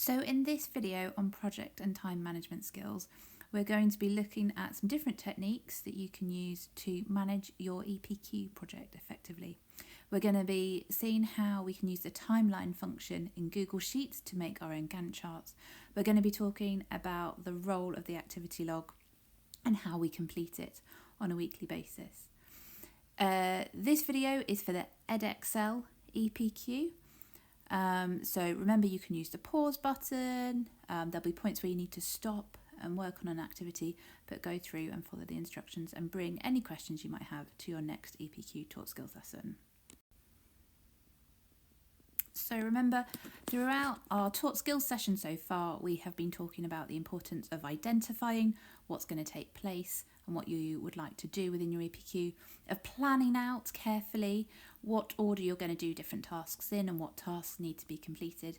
So in this video on project and time management skills, we're going to be looking at some different techniques that you can use to manage your EPQ project effectively. We're going to be seeing how we can use the timeline function in Google Sheets to make our own Gantt charts. We're going to be talking about the role of the activity log and how we complete it on a weekly basis. This video is for the Edexcel EPQ. So remember, you can use the pause button. There'll be points where you need to stop and work on an activity, but go through and follow the instructions and bring any questions you might have to your next EPQ taught skills lesson. So remember, throughout our taught skills session so far, we have been talking about the importance of identifying what's going to take place and what you would like to do within your EPQ, of planning out carefully what order you're going to do different tasks in and what tasks need to be completed.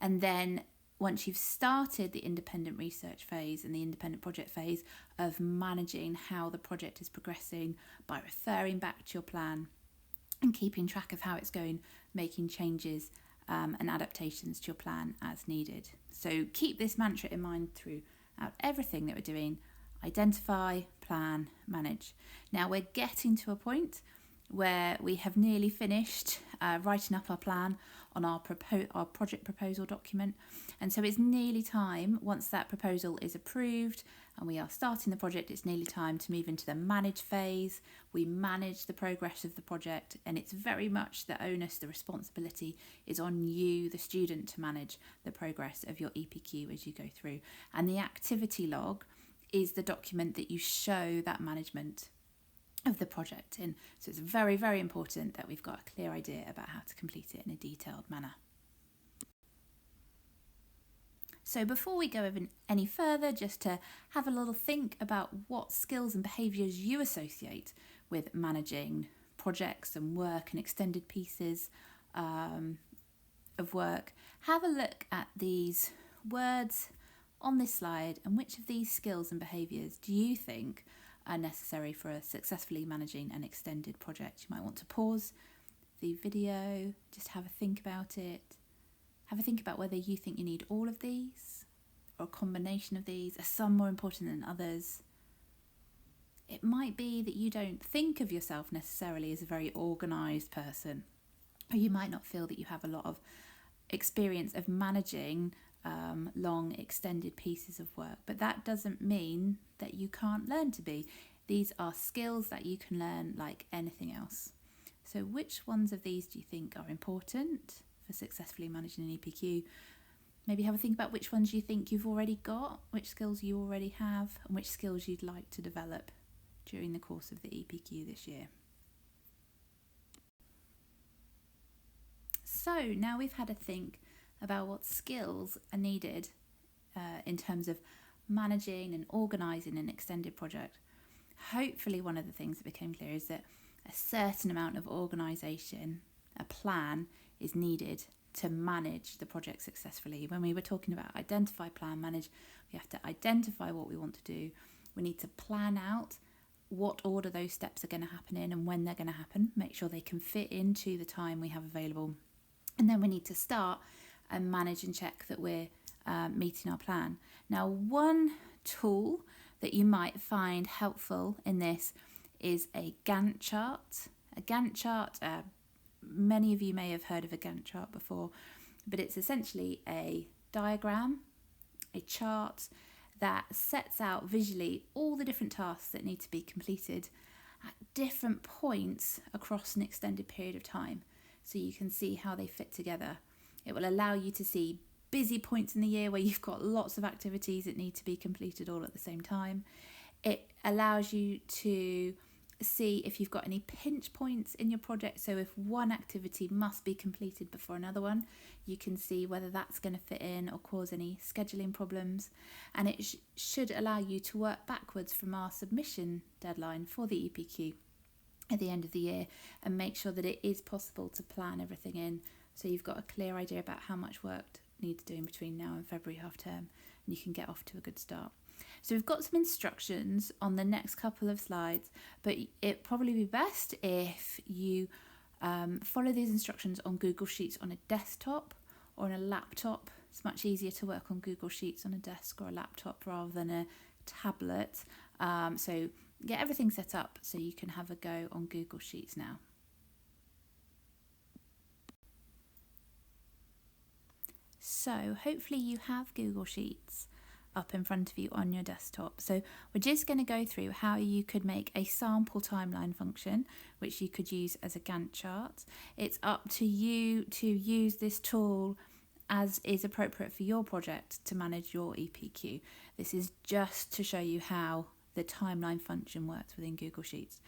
And then once you've started the independent research phase and the independent project phase, of managing how the project is progressing by referring back to your plan and keeping track of how it's going, making changes and adaptations to your plan as needed. So keep this mantra in mind throughout everything that we're doing. Identify, plan, manage. Now we're getting to a point where we have nearly finished writing up our plan on our project proposal document, and so it's nearly time, once that proposal is approved and we are starting the project, it's nearly time to move into the manage phase. We manage the progress of the project, and it's very much the onus, the responsibility is on you, the student, to manage the progress of your EPQ as you go through. And the activity log is the document that you show that management of the project in. So it's very, very important that we've got a clear idea about how to complete it in a detailed manner. So before we go any further, just to have a little think about what skills and behaviours you associate with managing projects and work and extended pieces of work, have a look at these words on this slide and which of these skills and behaviours do you think are necessary for successfully managing an extended project. You might want to pause the video, just have a think about it. Have a think about whether you think you need all of these or a combination of these. Are some more important than others? It might be that you don't think of yourself necessarily as a very organised person, or you might not feel that you have a lot of experience of managing long extended pieces of work, but that doesn't mean that you can't learn to be. These are skills that you can learn like anything else. So which ones of these do you think are important for successfully managing an EPQ? Maybe have a think about which ones you think you've already got, which skills you already have, and which skills you'd like to develop during the course of the EPQ this year. So now we've had a think about what skills are needed in terms of managing and organising an extended project. Hopefully one of the things that became clear is that a certain amount of organisation, a plan, is needed to manage the project successfully. When we were talking about identify, plan, manage, we have to identify what we want to do. We need to plan out what order those steps are going to happen in and when they're going to happen, make sure they can fit into the time we have available. And then we need to start and manage and check that we're meeting our plan. Now, one tool that you might find helpful in this is a Gantt chart. A Gantt chart, many of you may have heard of a Gantt chart before, but it's essentially a diagram, a chart that sets out visually all the different tasks that need to be completed at different points across an extended period of time, so you can see how they fit together. It will allow you to see busy points in the year where you've got lots of activities that need to be completed all at the same time. It allows you to see if you've got any pinch points in your project. So if one activity must be completed before another one, you can see whether that's going to fit in or cause any scheduling problems. And it should allow you to work backwards from our submission deadline for the EPQ at the end of the year and make sure that it is possible to plan everything in, so you've got a clear idea about how much work needs doing between now and February half term, and you can get off to a good start. So we've got some instructions on the next couple of slides, but it'd probably be best if you follow these instructions on Google Sheets on a desktop or on a laptop It's much easier to work on Google Sheets on a desk or a laptop rather than a tablet. So get everything set up so you can have a go on Google Sheets now. So hopefully you have Google Sheets up in front of you on your desktop. So we're just going to go through how you could make a sample timeline function, which you could use as a Gantt chart. It's up to you to use this tool as is appropriate for your project to manage your EPQ. This is just to show you how the timeline function works within Google Sheets.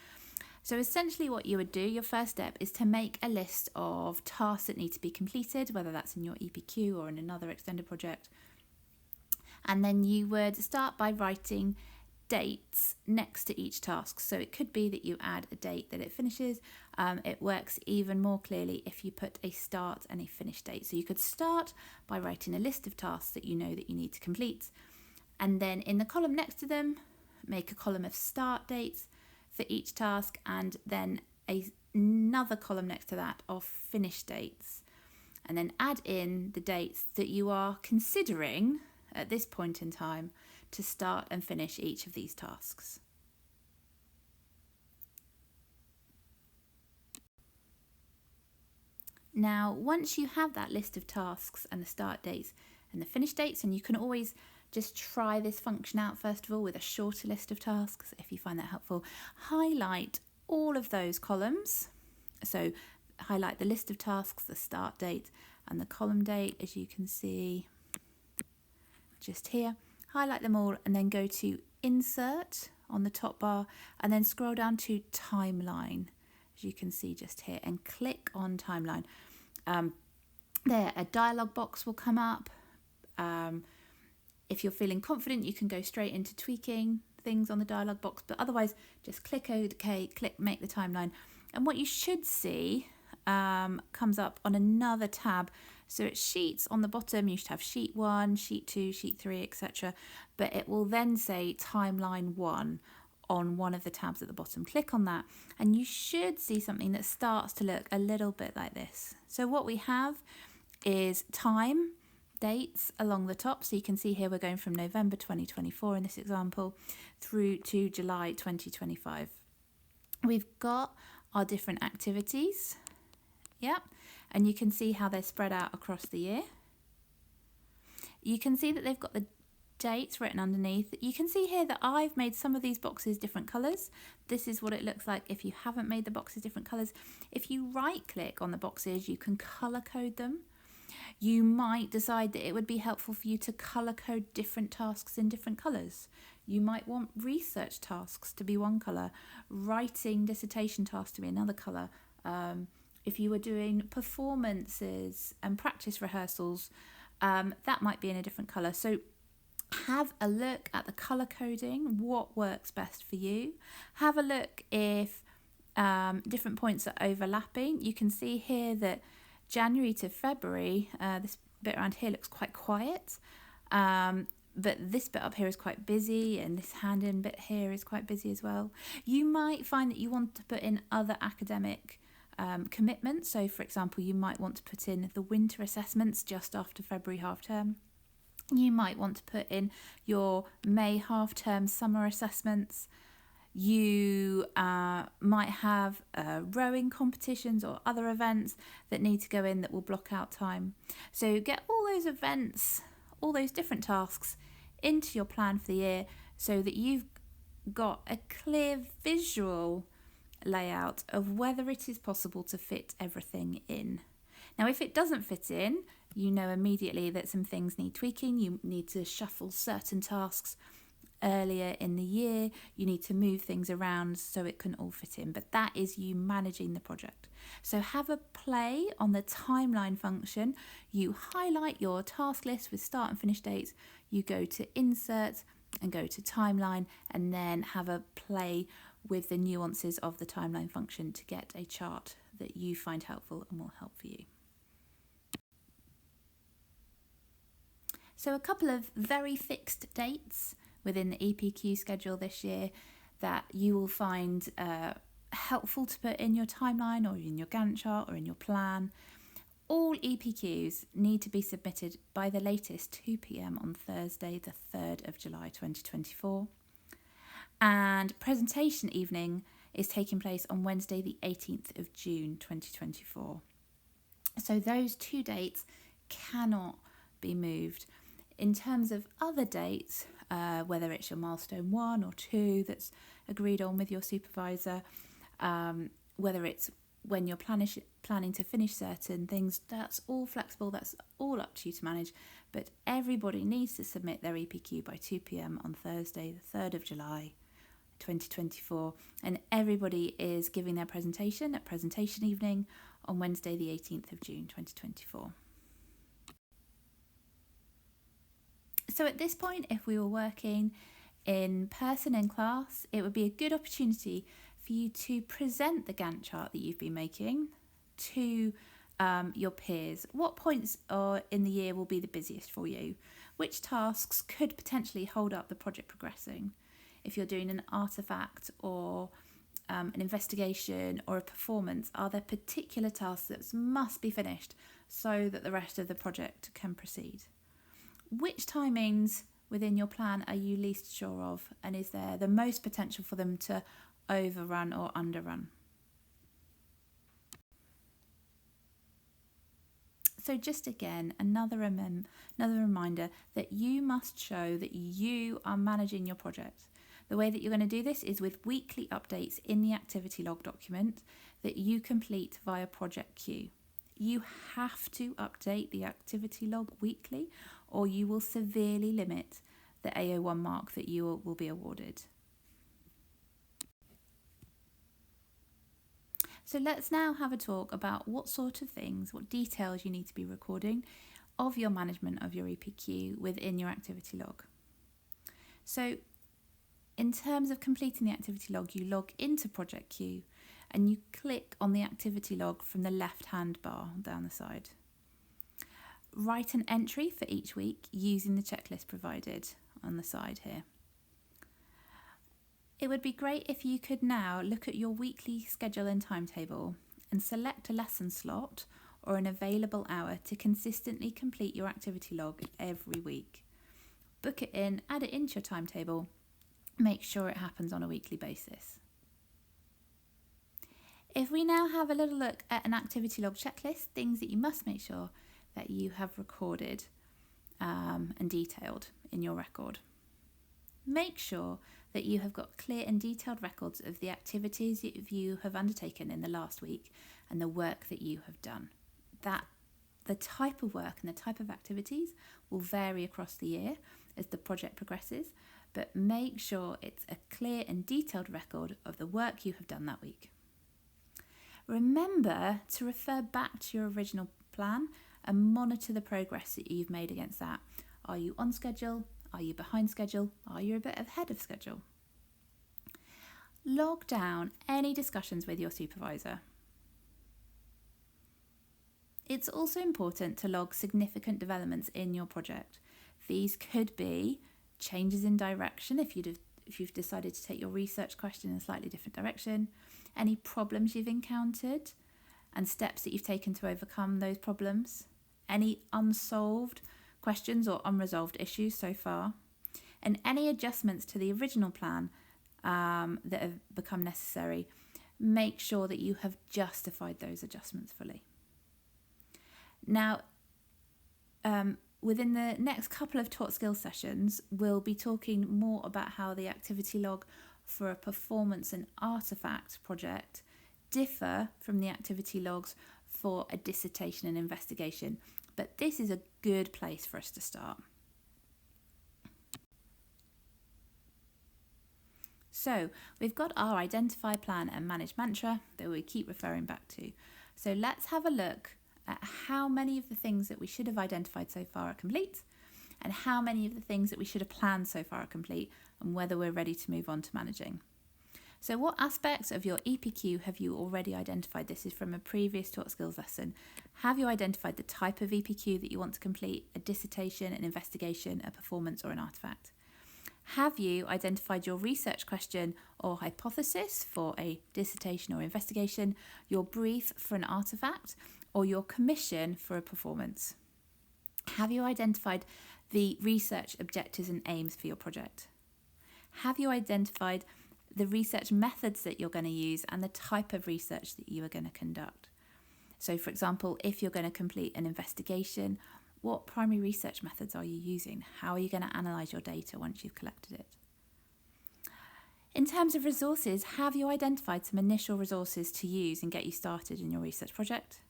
So essentially what you would do, your first step is to make a list of tasks that need to be completed, whether that's in your EPQ or in another extended project. And then you would start by writing dates next to each task. So it could be that you add a date that it finishes. It works even more clearly if you put a start and a finish date. So you could start by writing a list of tasks that you know that you need to complete. And then in the column next to them, make a column of start dates for each task, and then another column next to that of finish dates. And then add in the dates that you are considering at this point in time to start and finish each of these tasks. Now, once you have that list of tasks and the start dates and the finish dates, and you can always just try this function out first of all with a shorter list of tasks if you find that helpful. Highlight all of those columns. So highlight the list of tasks, the start date and the column date, as you can see just here. Highlight them all and then go to Insert on the top bar and then scroll down to Timeline, as you can see just here, and click on Timeline. There, a dialog box will come up. If you're feeling confident, you can go straight into tweaking things on the dialog box, but otherwise just click OK, click Make the Timeline. And what you should see comes up on another tab. So it's Sheets on the bottom. You should have Sheet 1, Sheet 2, Sheet 3, etc. But it will then say Timeline 1 on one of the tabs at the bottom. Click on that and you should see something that starts to look a little bit like this. So what we have is time, dates along the top. So you can see here we're going from November 2024 in this example through to July 2025. We've got our different activities. Yep. And you can see how they're spread out across the year. You can see that they've got the dates written underneath. You can see here that I've made some of these boxes different colours. This is what it looks like if you haven't made the boxes different colours. If you right click on the boxes, you can colour code them. You might decide that it would be helpful for you to colour code different tasks in different colours. You might want research tasks to be one colour, writing dissertation tasks to be another colour. If you were doing performances and practice rehearsals, that might be in a different colour. So have a look at the colour coding, what works best for you. Have a look if different points are overlapping. You can see here that January to February, this bit around here looks quite quiet, but this bit up here is quite busy, and this hand-in bit here is quite busy as well. You might find that you want to put in other academic commitments. So, for example, you might want to put in the winter assessments just after February half term. You might want to put in your May half term summer assessments. You might have rowing competitions or other events that need to go in that will block out time. So get all those events, all those different tasks into your plan for the year so that you've got a clear visual layout of whether it is possible to fit everything in. Now, if it doesn't fit in, you know immediately that some things need tweaking. You need to shuffle certain tasks earlier in the year. You need to move things around so it can all fit in, but that is you managing the project. So have a play on the timeline function. You highlight your task list with start and finish dates. You go to Insert and go to Timeline, and then have a play with the nuances of the timeline function to get a chart that you find helpful and will help for you. So a couple of very fixed dates within the EPQ schedule this year that you will find helpful to put in your timeline or in your Gantt chart or in your plan. All EPQs need to be submitted by the latest 2 p.m. on Thursday, the 3rd of July 2024. And presentation evening is taking place on Wednesday, the 18th of June 2024. So those 2 dates cannot be moved. In terms of other dates, whether it's your milestone 1 or 2 that's agreed on with your supervisor, whether it's when you're planning to finish certain things, that's all flexible, that's all up to you to manage. But everybody needs to submit their EPQ by 2 p.m. on Thursday, the 3rd of July 2024. And everybody is giving their presentation at presentation evening on Wednesday, the 18th of June 2024. So at this point, if we were working in person in class, it would be a good opportunity for you to present the Gantt chart that you've been making to your peers. What points in the year will be the busiest for you? Which tasks could potentially hold up the project progressing? If you're doing an artifact or an investigation or a performance, are there particular tasks that must be finished so that the rest of the project can proceed? Which timings within your plan are you least sure of, and is there the most potential for them to overrun or underrun? So just again, another reminder that you must show that you are managing your project. The way that you're going to do this is with weekly updates in the activity log document that you complete via Project Q. You have to update the activity log weekly, or you will severely limit the AO1 mark that you will be awarded. So let's now have a talk about what sort of things, what details you need to be recording of your management of your EPQ within your activity log. So in terms of completing the activity log, you log into Project Q and you click on the activity log from the left-hand bar down the side. Write an entry for each week using the checklist provided on the side here. It would be great if you could now look at your weekly schedule and timetable and select a lesson slot or an available hour to consistently complete your activity log every week. Book it in, add it into your timetable, make sure it happens on a weekly basis. If we now have a little look at an activity log checklist, things that you must make sure that you have recorded and detailed in your record. Make sure that you have got clear and detailed records of the activities that you have undertaken in the last week and the work that you have done. That the type of work and the type of activities will vary across the year as the project progresses, but make sure it's a clear and detailed record of the work you have done that week. Remember to refer back to your original plan and monitor the progress that you've made against that. Are you on schedule? Are you behind schedule? Are you a bit ahead of schedule? Log down any discussions with your supervisor. It's also important to log significant developments in your project. These could be changes in direction if you've decided to take your research question in a slightly different direction, any problems you've encountered and steps that you've taken to overcome those problems, any unsolved questions or unresolved issues so far, and any adjustments to the original plan that have become necessary. Make sure that you have justified those adjustments fully. Now, within the next couple of taught skills sessions, we'll be talking more about how the activity log for a performance and artifact project differ from the activity logs for a dissertation and investigation. But this is a good place for us to start. So we've got our identify, plan and manage mantra that we keep referring back to. So let's have a look at how many of the things that we should have identified so far are complete and how many of the things that we should have planned so far are complete and whether we're ready to move on to managing. So what aspects of your EPQ have you already identified? This is from a previous taught skills lesson. Have you identified the type of EPQ that you want to complete? A dissertation, an investigation, a performance or an artifact? Have you identified your research question or hypothesis for a dissertation or investigation, your brief for an artifact, or your commission for a performance? Have you identified the research objectives and aims for your project? Have you identified the research methods that you're going to use and the type of research that you are going to conduct? So, for example, if you're going to complete an investigation, what primary research methods are you using? How are you going to analyse your data once you've collected it? In terms of resources, have you identified some initial resources to use and get you started in your research project?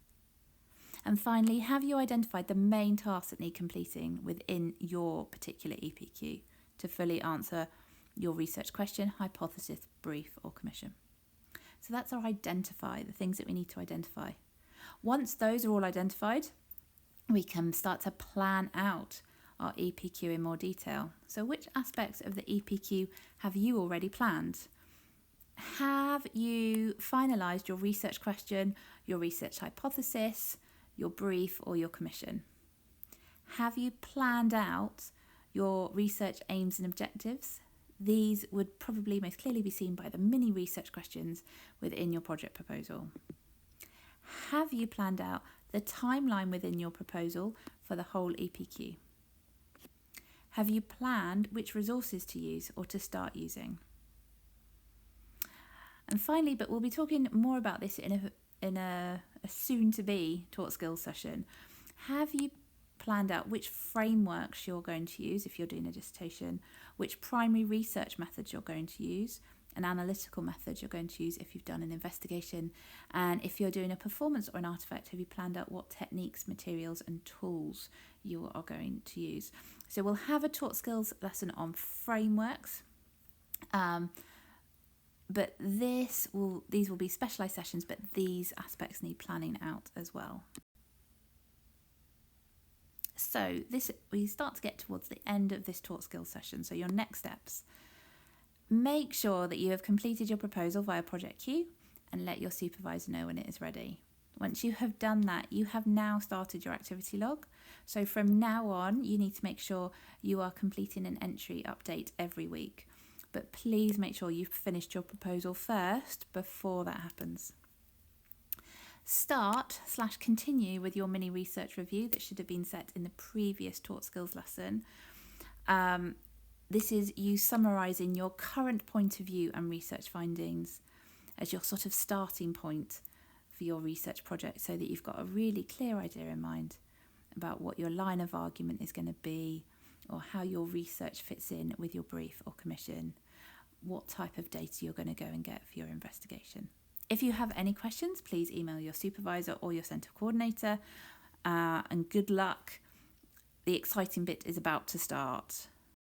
And finally, have you identified the main tasks that need completing within your particular EPQ to fully answer your research question, hypothesis, brief, or commission? So that's our identify, the things that we need to identify. Once those are all identified, we can start to plan out our EPQ in more detail. So which aspects of the EPQ have you already planned? Have you finalised your research question, your research hypothesis, your brief, or your commission? Have you planned out your research aims and objectives? These would probably most clearly be seen by the mini research questions within your project proposal. Have you planned out the timeline within your proposal for the whole EPQ? Have you planned which resources to use or to start using? And finally, but we'll be talking more about this in a soon-to-be taught skills session, have you planned out which frameworks you're going to use if you're doing a dissertation, which primary research methods you're going to use, an analytical method you're going to use if you've done an investigation, and if you're doing a performance or an artifact, have you planned out what techniques, materials and tools you are going to use? So we'll have a taught skills lesson on frameworks, but these will be specialised sessions, but these aspects need planning out as well. So we start to get towards the end of this taught skills session. So your next steps. Make sure that you have completed your proposal via Project Q and let your supervisor know when it is ready. Once you have done that, you have now started your activity log. So from now on, you need to make sure you are completing an entry update every week. But please make sure you've finished your proposal first before that happens. Start/continue with your mini research review that should have been set in the previous taught skills lesson. This is you summarising your current point of view and research findings as your sort of starting point for your research project, so that you've got a really clear idea in mind about what your line of argument is going to be, or how your research fits in with your brief or commission, what type of data you're going to go and get for your investigation. If you have any questions, please email your supervisor or your centre coordinator, and good luck. The exciting bit is about to start.